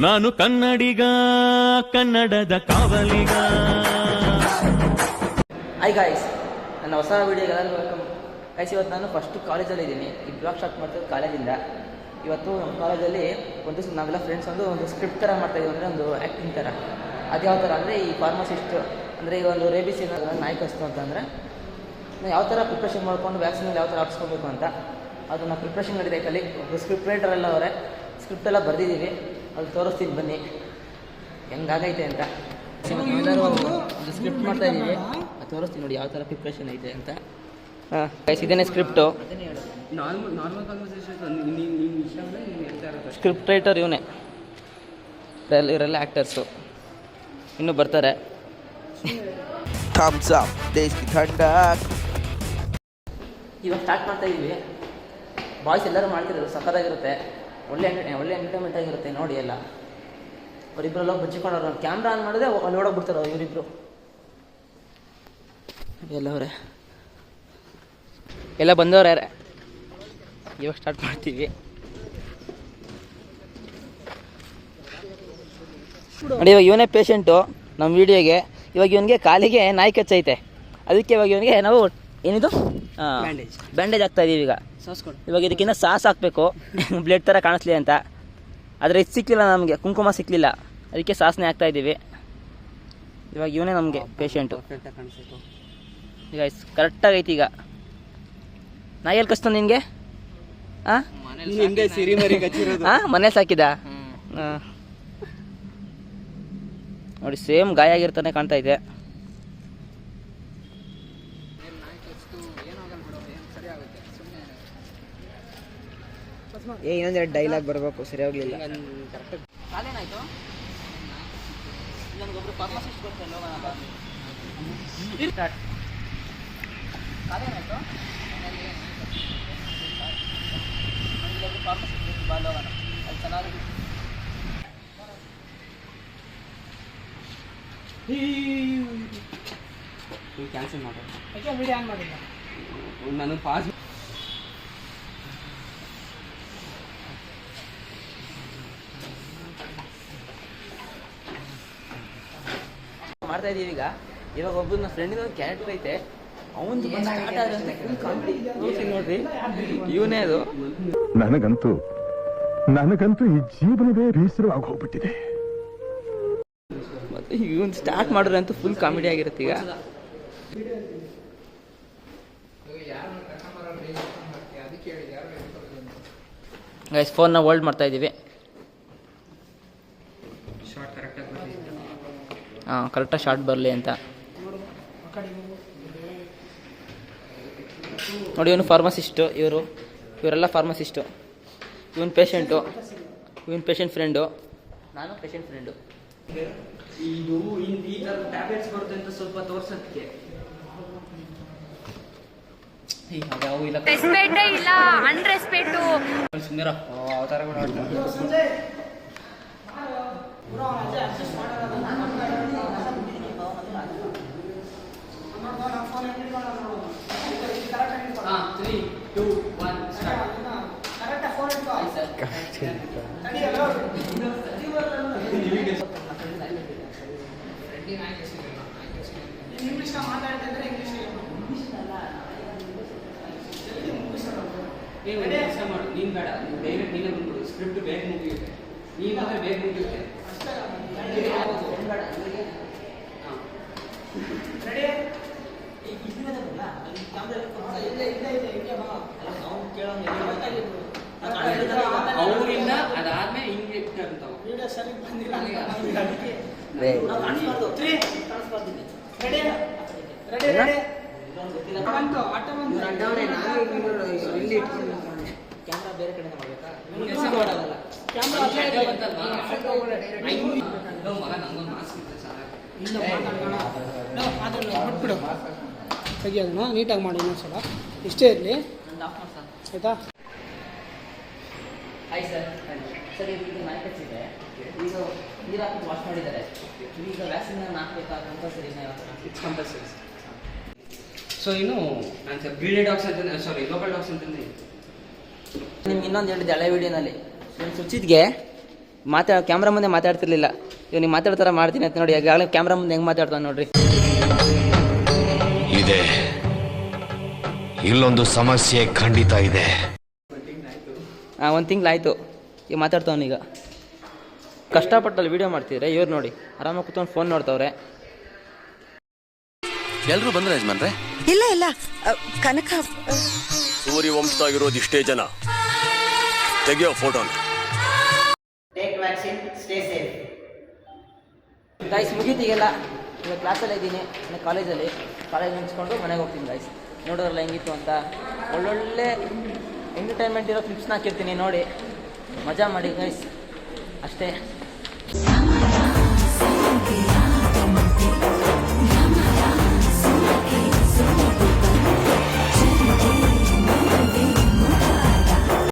ನಾನು ಕನ್ನಡಿಗ, ಕನ್ನಡದ ಕಾವಲಿಗ. Hi guys, ನನ್ನ ಹೊಸ ವೀಡಿಯೋಗೆ ಎಲ್ಲರಿಗೂ ವೆಲ್ಕಮ್. ಗೈಸ್, ಇವತ್ತು ನಾನು ಫಸ್ಟು ಕಾಲೇಜಲ್ಲಿ ಇದ್ದೀನಿ. ಈ ಬ್ಲಾಗ್ ಸ್ಟಾರ್ಟ್ ಮಾಡ್ತಿದ್ದು ಕಾಲೇಜಿಂದ. ಇವತ್ತು ನಮ್ಮ ಕಾಲೇಜಲ್ಲಿ ಒಂದು ನಾವೆಲ್ಲ ಫ್ರೆಂಡ್ಸ್ ಒಂದು ಸ್ಕ್ರಿಪ್ಟ್ ಥರ ಮಾಡ್ತಾಯಿದ್ದೀವಿ, ಅಂದರೆ ಒಂದು ಆ್ಯಕ್ಟಿಂಗ್ ಥರ. ಅದು ಯಾವ ಥರ ಅಂದರೆ, ಈ ಫಾರ್ಮಸಿಸ್ಟ್ ಅಂದರೆ ಈಗ ಒಂದು ರೇಬಿಸ್ ಏನಾದರೂ ನಾಯಿಕಸ್ತು ಅಂತಂದರೆ ನಾವು ಯಾವ ಥರ ಪ್ರಿಪ್ರೇಷನ್ ಮಾಡ್ಕೊಂಡು ವ್ಯಾಕ್ಸಿನಲ್ಲಿ ಯಾವ ಥರ ಹಾಕ್ಸ್ಕೊಬೇಕು ಅಂತ ಅದನ್ನು ಪ್ರಿಪ್ರೇಷನ್ ಮಾಡಿದೆ. ಕಲಿ ಸ್ಕ್ರಿಪ್ಟ್ ರೈಟರ್ ಎಲ್ಲ ಅವರೇ ಸ್ಕ್ರಿಪ್ಟೆಲ್ಲ ಬರೆದಿದ್ದೀವಿ. ಅದು ತೋರಿಸ್ತೀನಿ ಬನ್ನಿ ಹೆಂಗಾಗೈತೆ ಅಂತ. ಎಲ್ಲರೂ ಒಂದು ಸ್ಕ್ರಿಪ್ಟ್ ಮಾಡ್ತಾ ಇದ್ದೀವಿ, ಅದು ತೋರಿಸ್ತೀನಿ ನೋಡಿ ಯಾವ ಥರ ಪ್ರಿಪ್ರೇಷನ್ ಐತೆ ಅಂತ. ಹಾಂ ಗೈಸ್, ಇದೇನೇ ಸ್ಕ್ರಿಪ್ಟು. ಸ್ಕ್ರಿಪ್ಟ್ ರೈಟರ್ ಇವನೇ, ಇವರೆಲ್ಲ ಆ್ಯಕ್ಟರ್ಸು ಇನ್ನೂ ಬರ್ತಾರೆ. ಇವಾಗ ಸ್ಟಾರ್ಟ್ ಮಾಡ್ತಾ ಇದ್ದೀವಿ. ಬಾಯ್ಸ್ ಎಲ್ಲರೂ ಮಾಡ್ತಿರೋದು ಸಕ್ಕತ್ತಾಗಿರುತ್ತೆ, ಒಳ್ಳೆ ಎಂಟರ್ಟೈನ್ಮೆಂಟ್ ಆಗಿರುತ್ತೆ ನೋಡಿ. ಎಲ್ಲ ಅವರಿಬ್ಬರೆಲ್ಲ ಬಚ್ಚಿಕೊಂಡವ್ರು ಕ್ಯಾಮ್ರಾ ಆನ್ ಮಾಡಿದ್ರೆ ಅಲ್ಲಿ ಓಡೋಗ್ಬಿಡ್ತಾರೆ ಇವರಿಬ್ಬರು ಎಲ್ಲವರೇ ಎಲ್ಲ ಬಂದವ್ರೆ. ಇವಾಗ ಸ್ಟಾರ್ಟ್ ಮಾಡ್ತೀವಿ ನೋಡಿ. ಇವಾಗ ಇವನೇ ಪೇಷಂಟು ನಮ್ಮ ವೀಡಿಯೋಗೆ. ಇವಾಗ ಇವನಿಗೆ ಕಾಲಿಗೆ ನಾಯಿ ಕಚ್ಚೈತೆ, ಅದಕ್ಕೆ ಇವಾಗ ಇವನಿಗೆ ನಾವು ಏನಿದು ಬ್ಯಾಂಡೇಜ್ ಆಗ್ತಾ ಇದೀವಿ. ಇವಾಗ ಇದಕ್ಕಿಂತ ಸಾಸ್ ಹಾಕಬೇಕು ಬ್ಲಡ್ ಥರ ಕಾಣಿಸ್ಲಿ ಅಂತ. ಆದರೆ ಇದು ಸಿಕ್ಕಲಿಲ್ಲ ನಮಗೆ, ಕುಂಕುಮ ಸಿಕ್ಕಲಿಲ್ಲ, ಅದಕ್ಕೆ ಸಾಸನೆ ಹಾಕ್ತಾ ಇದ್ದೀವಿ. ಇವಾಗ ಇವನೇ ನಮಗೆ ಪೇಷಂಟು. ಈಗ ಕರೆಕ್ಟಾಗೈತಿ. ಈಗ ನಾಯಿ ಎಲ್ಲಿ ಕಚ್ತು ನಿನಗೆ? ಹಾಂ ಮನೇಲಿ ಸಾಕಿದ? ಹಾಂ ನೋಡಿ, ಸೇಮ್ ಗಾಯ ಆಗಿರ್ತಾನೆ ಕಾಣ್ತಾ ಇದೆ. ಇನ್ನೊಂದೆರಡು ಡೈಲಾಗ್ ಬರಬೇಕು, ಸರಿ ಹೋಗ್ಲಿಲ್ಲ. ಕಾಲೇನಾಯ್ತು? ನನಗೊಬ್ರು ಫಾರ್ಮಸಿಸ್ಟ್ ಗೊತ್ತಲ್ಲ, ಕಾಲೇನಾಯ್ತು? ನನಗೊಬ್ರು ಫಾರ್ಮಸಿಸ್ಟ್ ಬಾಲೋಗಣ, ಅದು ಚೆನ್ನಾಗಿ ಕ್ಯಾನ್ಸಲ್ ಮಾಡೋದು. ವಿಡಿಯೋ ಆನ್ ಮಾಡಿಲ್ಲ ನಾನು, ಪಾಸ್ ಮಾಡ್ತಾ ಇದೀವಿ. ಇವಾಗ ಒಬ್ಬನ ಫ್ರೆಂಡಿನ ಒಂದು ಕ್ಯಾರೆಕ್ಟರ್ ಐತೆ, ಅವನು ಸ್ಟಾರ್ಟ್ ಆದಂತೆ ಫುಲ್ ಕಾಮಿಡಿ ನೋಡ್ರಿ. ಇವನೇ ಅದು. ನನಗಂತೂ ಈ ಜೀವನವೇ ಬೇಸರವಾಗಿ ಹೋಗ್ಬಿಟ್ಟಿದೆ. ಮತ್ತೆ ಇವನ್ ಸ್ಟಾರ್ಟ್ ಮಾಡಿದ್ರೆ ಅಂತೂ ಫುಲ್ ಕಾಮಿಡಿ ಆಗಿರುತ್ತೆ. ಈಗ ಗೈಸ್, ಫೋನ್ನ ಹೋಲ್ಡ್ ಮಾಡ್ತಾ ಇದ್ದೀವಿ. ಹಾಂ, ಕರೆಕ್ಟಾಗಿ ಶಾರ್ಟ್ ಬರಲಿ ಅಂತ ನೋಡಿ. ಇವನು ಫಾರ್ಮಸಿಸ್ಟು, ಇವರೆಲ್ಲ ಫಾರ್ಮಸಿಸ್ಟು. ಇವನು ಪೇಷಂಟು, ಇವನು ಪೇಷಂಟ್ ಫ್ರೆಂಡು, ನಾನು ಪೇಷಂಟ್ ಫ್ರೆಂಡು. ಇದು ಈ ಥರ ಟ್ಯಾಬ್ಲೆಟ್ಸ್ ಬರುತ್ತೆ ಅಂತ ಸ್ವಲ್ಪ ತೋರ್ಸೋದಕ್ಕೆ ರೆಸ್ಪೆಕ್ಟೇ ಇಲ್ಲ, ಅನ್ರೆಸ್ಪೆಕ್ಟು. ಸುಂದರ ಅವತಾರ ಕೂಡ ನೀನು ಬೇಡ, ಡೈರೆಕ್ಟ್ ನೀನೇ ಬಂದ್ಬಿಡು. ಸ್ಕ್ರಿಪ್ಟ್ ಬೇಗ ಮುಗಿಯುತ್ತೆ, ನೀವಾದ್ರೆ ಬೇಗ ಮುಗಿಯುತ್ತೆ. ಅವರಿಂದ ಅದಾದ್ಮೇಲೆ ಹಿಂಗೆ ಇರ್ತಾವ. ಕ್ಯಾಮ್ರಾ ಬೇರೆ ಕಡೆ ಮಾಡ್ಬೇಕಾ? ತೆಗಿಯೋದನ್ನ ನೀಟಾಗಿ ಮಾಡಿ ಇನ್ನೊಂದ್ಸಲ. ಇಷ್ಟೇ ಇರಲಿ ಆಯಿತಾ? ಆಯ್ತು ಸರ್. ಸರಿ, ಈಗ ನಾಯಿ ಕಚ್ಚಿದೆ, ಈಗ ನೀರು ಹಾಕಿ ವಾಶ್ ಮಾಡಿದ್ದಾರೆ. ಈಗ ವ್ಯಾಕ್ಸಿನ್ ಹಾಕಬೇಕಾ? ಕಂಪಲ್ಸರಿ? It's compulsory. ಸೊ ಇನ್ನು ನಾನು ಸರ್ ಬ್ರೀಡೆಡ್ ಡಾಗ್ಸ್ ಅಂತ, ಸಾರಿ ಲೋಕಲ್ ಡಾಗ್ಸ್ ಅಂತಂದ್ರೆ ನಿಮ್ಗೆ ಇನ್ನೊಂದು ಹೇಳಿದೆ ಹಳೆ ವೀಡಿಯೋನಲ್ಲಿ. ನಿಮ್ಮ ಸುಚಿತ್ಗೆ ಕ್ಯಾಮ್ರಾ ಮುಂದೆ ಮಾತಾಡ್ತಿರ್ಲಿಲ್ಲ. ಇವಾಗ ನೀವು ಮಾತಾಡ್ತಾರ ಮಾಡ್ತೀನಿ ಅಂತ ನೋಡಿ. ಈಗಾಗಲೇ ಕ್ಯಾಮ್ರಾ ಮುಂದೆ ಹೆಂಗೆ ಮಾತಾಡ್ತಾನೆ ನೋಡ್ರಿ. ಇದೆ, ಇಲ್ಲೊಂದು ಸಮಸ್ಯೆ ಖಂಡಿತ ಇದೆ. ಒಂದು ತಿಂಗಳಾಯ್ತು ಈಗ ಮಾತಾಡ್ತಾವನೀಗ. ಕಷ್ಟಪಟ್ಟಲ್ಲಿ ವೀಡಿಯೋ ಮಾಡ್ತಿದ್ರೆ ಇವ್ರು ನೋಡಿ ಆರಾಮಾಗಿ ಕೂತ್ಕೊಂಡು ಫೋನ್ ನೋಡ್ತಾವ್ರೆ. ಎಲ್ರು ಬಂದ್ರೆ ಯಜಮಾನ್ರೆ? ಇಲ್ಲ ಇಲ್ಲ ಕನಕ ಸೂರ್ಯ ವಂಶದಾಗಿರೋದು ಇಷ್ಟೇ ಜನ. ತೆಗಿಯೋ ಫೋಟೋನ. ಗೈಸ್ ಮುಗೀತಿಗೆಲ್ಲ. ಈಗ ಕ್ಲಾಸಲ್ಲೇ ಇದ್ದೀನಿ, ಕಾಲೇಜಲ್ಲಿ. ಕಾಲೇಜ್ ಮುಗಿಸ್ಕೊಂಡು ಮನೆಗೆ ಹೋಗ್ತೀನಿ ಗೈಸ್. ನೋಡೋರಲ್ಲ ಹೆಂಗಿತ್ತು ಅಂತ. ಒಳ್ಳೊಳ್ಳೆ ಎಂಟರ್ಟೈನ್ಮೆಂಟ್ ಇರೋ ಕ್ಲಿಪ್ಸ್ನ ಹಾಕಿರ್ತೀನಿ, ನೋಡಿ ಮಜಾ ಮಾಡಿ ಗೈಸ್ ಅಷ್ಟೇ.